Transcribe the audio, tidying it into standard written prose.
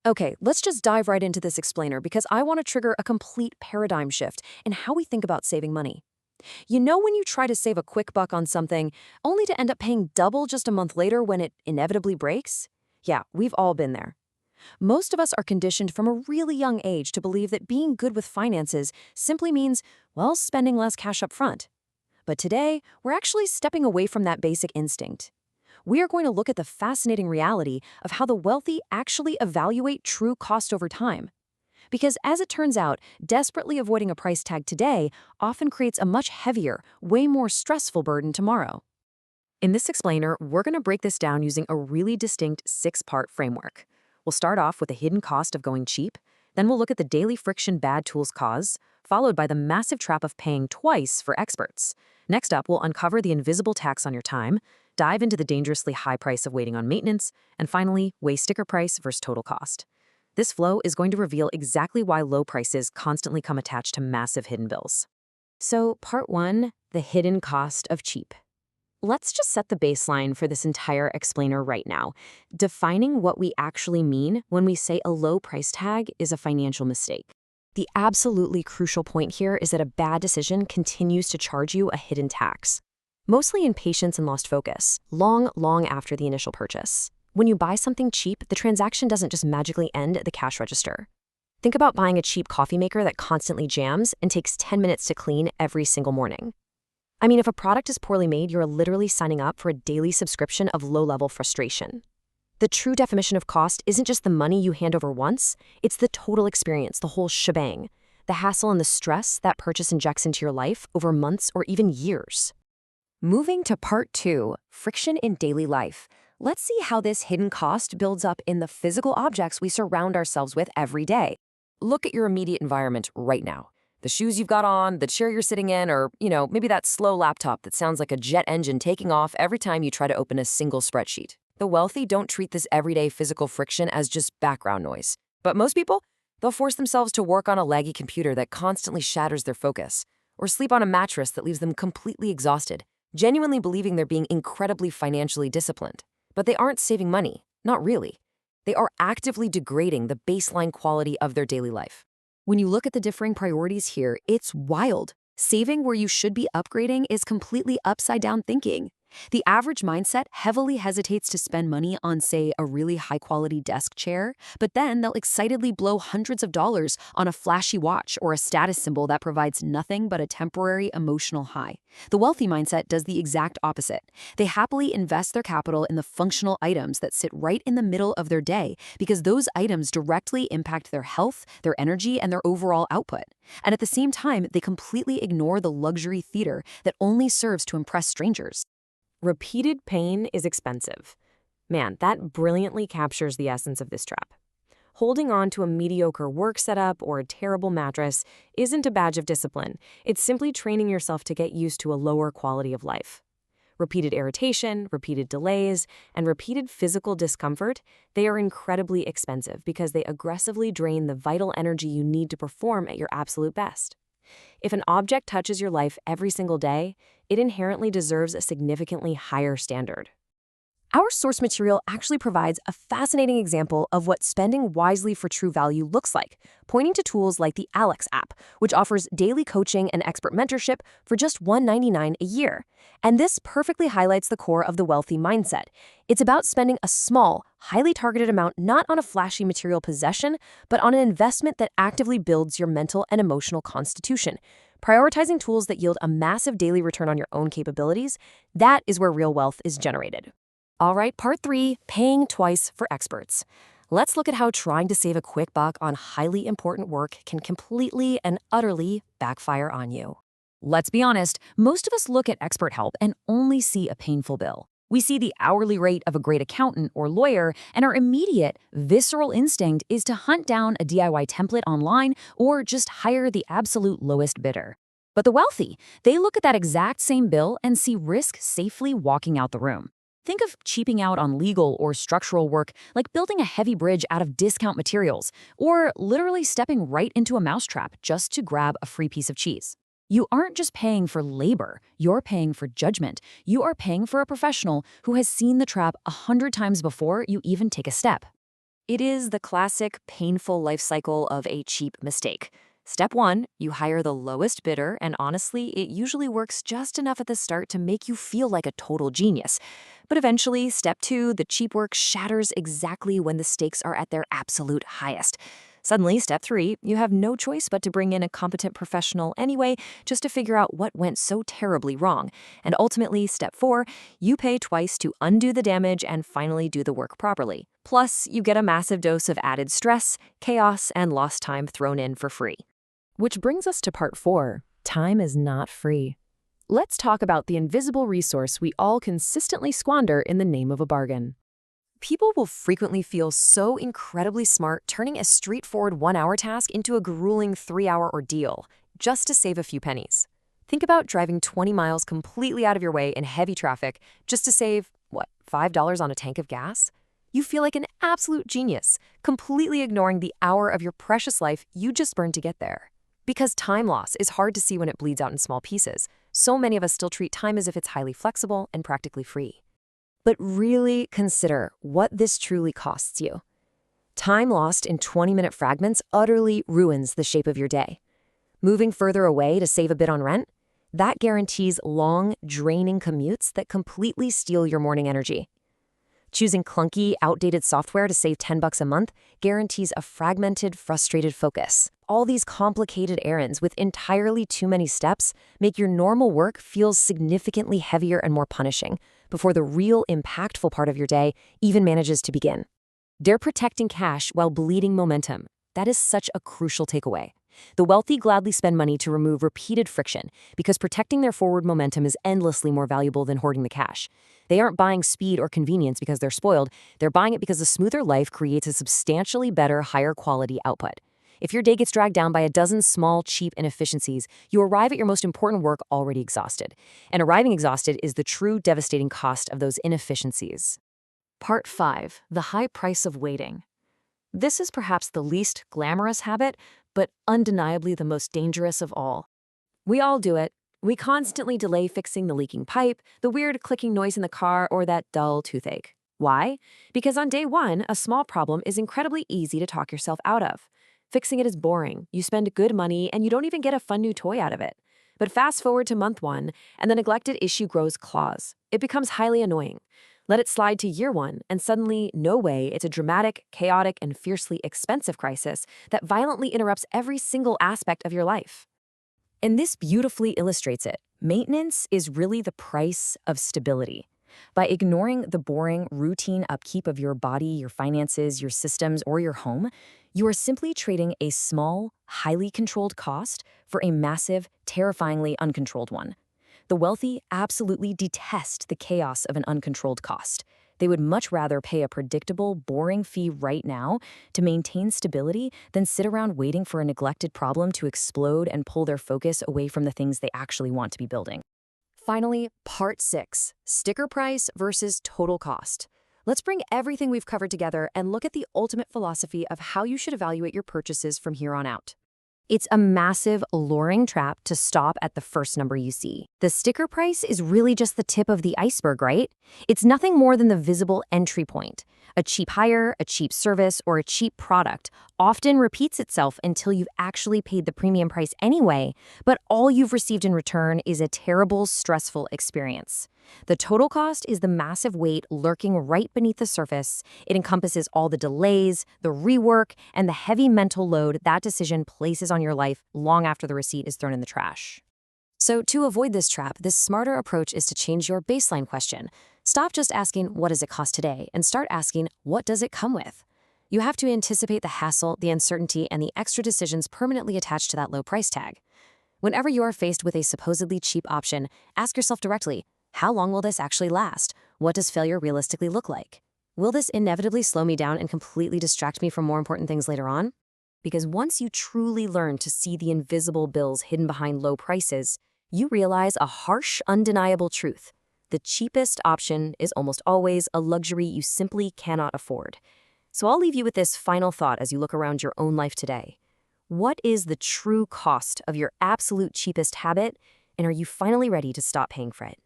Okay, let's just dive right into this explainer because I want to trigger a complete paradigm shift in how we think about saving money. You know, when you try to save a quick buck on something, only to end up paying double just a month later when it inevitably breaks? Yeah, we've all been there. Most of us are conditioned from a really young age to believe that being good with finances simply means, well, spending less cash up front. But today, we're actually stepping away from that basic instinct. We are going to look at the fascinating reality of how the wealthy actually evaluate true cost over time. Because as it turns out, desperately avoiding a price tag today often creates a much heavier, way more stressful burden tomorrow. In this explainer, we're going to break this down using a really distinct six-part framework. We'll start off with the hidden cost of going cheap, then we'll look at the daily friction bad tools cause, followed by the massive trap of paying twice for experts. Next up, we'll uncover the invisible tax on your time, dive into the dangerously high price of waiting on maintenance, and finally, weigh sticker price versus total cost. This flow is going to reveal exactly why low prices constantly come attached to massive hidden bills. So, part one, the hidden cost of cheap. Let's just set the baseline for this entire explainer right now, defining what we actually mean when we say a low price tag is a financial mistake. The absolutely crucial point here is that a bad decision continues to charge you a hidden tax, mostly in patience and lost focus, long after the initial purchase. When you buy something cheap, the transaction doesn't just magically end at the cash register. Think about buying a cheap coffee maker that constantly jams and takes 10 minutes to clean every single morning. I mean, if a product is poorly made, you're literally signing up for a daily subscription of low-level frustration. The true definition of cost isn't just the money you hand over once, it's the total experience, the whole shebang, the hassle and the stress that purchase injects into your life over months or even years. Moving to part two, friction in daily life. Let's see how this hidden cost builds up in the physical objects we surround ourselves with every day. Look at your immediate environment right now. The shoes you've got on, the chair you're sitting in, or, maybe that slow laptop that sounds like a jet engine taking off every time you try to open a single spreadsheet. The wealthy don't treat this everyday physical friction as just background noise. But most people, they'll force themselves to work on a laggy computer that constantly shatters their focus, or sleep on a mattress that leaves them completely exhausted, genuinely believing they're being incredibly financially disciplined. But they aren't saving money, not really. They are actively degrading the baseline quality of their daily life. When you look at the differing priorities here, it's wild. Saving where you should be upgrading is completely upside-down thinking. The average mindset heavily hesitates to spend money on, say, a really high-quality desk chair, but then they'll excitedly blow hundreds of dollars on a flashy watch or a status symbol that provides nothing but a temporary emotional high. The wealthy mindset does the exact opposite. They happily invest their capital in the functional items that sit right in the middle of their day because those items directly impact their health, their energy, and their overall output. And at the same time, they completely ignore the luxury theater that only serves to impress strangers. Repeated pain is expensive. Man, that brilliantly captures the essence of this trap. Holding on to a mediocre work setup or a terrible mattress isn't a badge of discipline. It's simply training yourself to get used to a lower quality of life. Repeated irritation, repeated delays, and repeated physical discomfort, they are incredibly expensive because they aggressively drain the vital energy you need to perform at your absolute best. If an object touches your life every single day, it inherently deserves a significantly higher standard. Our source material actually provides a fascinating example of what spending wisely for true value looks like, pointing to tools like the Alex app, which offers daily coaching and expert mentorship for just $199 a year. And this perfectly highlights the core of the wealthy mindset. It's about spending a small, highly targeted amount not on a flashy material possession, but on an investment that actively builds your mental and emotional constitution. Prioritizing tools that yield a massive daily return on your own capabilities, that is where real wealth is generated. All right, part three, paying twice for experts. Let's look at how trying to save a quick buck on highly important work can completely and utterly backfire on you. Let's be honest, most of us look at expert help and only see a painful bill. We see the hourly rate of a great accountant or lawyer, and our immediate, visceral instinct is to hunt down a DIY template online or just hire the absolute lowest bidder. But the wealthy, they look at that exact same bill and see risk safely walking out the room. Think of cheaping out on legal or structural work like building a heavy bridge out of discount materials, or literally stepping right into a mousetrap just to grab a free piece of cheese. You aren't just paying for labor, you're paying for judgment. You are paying for a professional who has seen the trap 100 times before you even take a step. It is the classic painful life cycle of a cheap mistake. Step 1, you hire the lowest bidder, and honestly, it usually works just enough at the start to make you feel like a total genius. But eventually, step 2, the cheap work shatters exactly when the stakes are at their absolute highest. Suddenly, step 3, you have no choice but to bring in a competent professional anyway, just to figure out what went so terribly wrong. And ultimately, step 4, you pay twice to undo the damage and finally do the work properly. Plus, you get a massive dose of added stress, chaos, and lost time thrown in for free. Which brings us to part 4. Time is not free. Let's talk about the invisible resource we all consistently squander in the name of a bargain. People will frequently feel so incredibly smart turning a straightforward 1-hour task into a grueling 3-hour ordeal just to save a few pennies. Think about driving 20 miles completely out of your way in heavy traffic just to save, $5 on a tank of gas? You feel like an absolute genius, completely ignoring the hour of your precious life you just burned to get there. Because time loss is hard to see when it bleeds out in small pieces, so many of us still treat time as if it's highly flexible and practically free. But really consider what this truly costs you. Time lost in 20-minute fragments utterly ruins the shape of your day. Moving further away to save a bit on rent? That guarantees long, draining commutes that completely steal your morning energy. Choosing clunky, outdated software to save $10 a month guarantees a fragmented, frustrated focus. All these complicated errands with entirely too many steps make your normal work feel significantly heavier and more punishing before the real impactful part of your day even manages to begin. They're protecting cash while bleeding momentum. That is such a crucial takeaway. The wealthy gladly spend money to remove repeated friction because protecting their forward momentum is endlessly more valuable than hoarding the cash. They aren't buying speed or convenience because they're spoiled. They're buying it because a smoother life creates a substantially better, higher quality output. If your day gets dragged down by a dozen small, cheap inefficiencies, you arrive at your most important work already exhausted. And arriving exhausted is the true devastating cost of those inefficiencies. Part 5. The high price of waiting. This is perhaps the least glamorous habit, but undeniably the most dangerous of all. We all do it. We constantly delay fixing the leaking pipe, the weird clicking noise in the car, or that dull toothache. Why? Because on day 1, a small problem is incredibly easy to talk yourself out of. Fixing it is boring, you spend good money, and you don't even get a fun new toy out of it. But fast forward to month 1, and the neglected issue grows claws. It becomes highly annoying. Let it slide to year 1, and suddenly, no way, it's a dramatic, chaotic, and fiercely expensive crisis that violently interrupts every single aspect of your life. And this beautifully illustrates it. Maintenance is really the price of stability. By ignoring the boring, routine upkeep of your body, your finances, your systems, or your home, you are simply trading a small, highly controlled cost for a massive, terrifyingly uncontrolled one. The wealthy absolutely detest the chaos of an uncontrolled cost. They would much rather pay a predictable, boring fee right now to maintain stability than sit around waiting for a neglected problem to explode and pull their focus away from the things they actually want to be building. Finally, part 6, sticker price versus total cost. Let's bring everything we've covered together and look at the ultimate philosophy of how you should evaluate your purchases from here on out. It's a massive, alluring trap to stop at the first number you see. The sticker price is really just the tip of the iceberg, right? It's nothing more than the visible entry point. A cheap hire, a cheap service, or a cheap product often repeats itself until you've actually paid the premium price anyway, but all you've received in return is a terrible, stressful experience. The total cost is the massive weight lurking right beneath the surface. It encompasses all the delays, the rework, and the heavy mental load that decision places on your life long after the receipt is thrown in the trash. So to avoid this trap, this smarter approach is to change your baseline question. Stop just asking, what does it cost today? And start asking, what does it come with? You have to anticipate the hassle, the uncertainty, and the extra decisions permanently attached to that low price tag. Whenever you are faced with a supposedly cheap option, ask yourself directly, how long will this actually last? What does failure realistically look like? Will this inevitably slow me down and completely distract me from more important things later on? Because once you truly learn to see the invisible bills hidden behind low prices, you realize a harsh, undeniable truth. The cheapest option is almost always a luxury you simply cannot afford. So I'll leave you with this final thought as you look around your own life today. What is the true cost of your absolute cheapest habit, and are you finally ready to stop paying for it?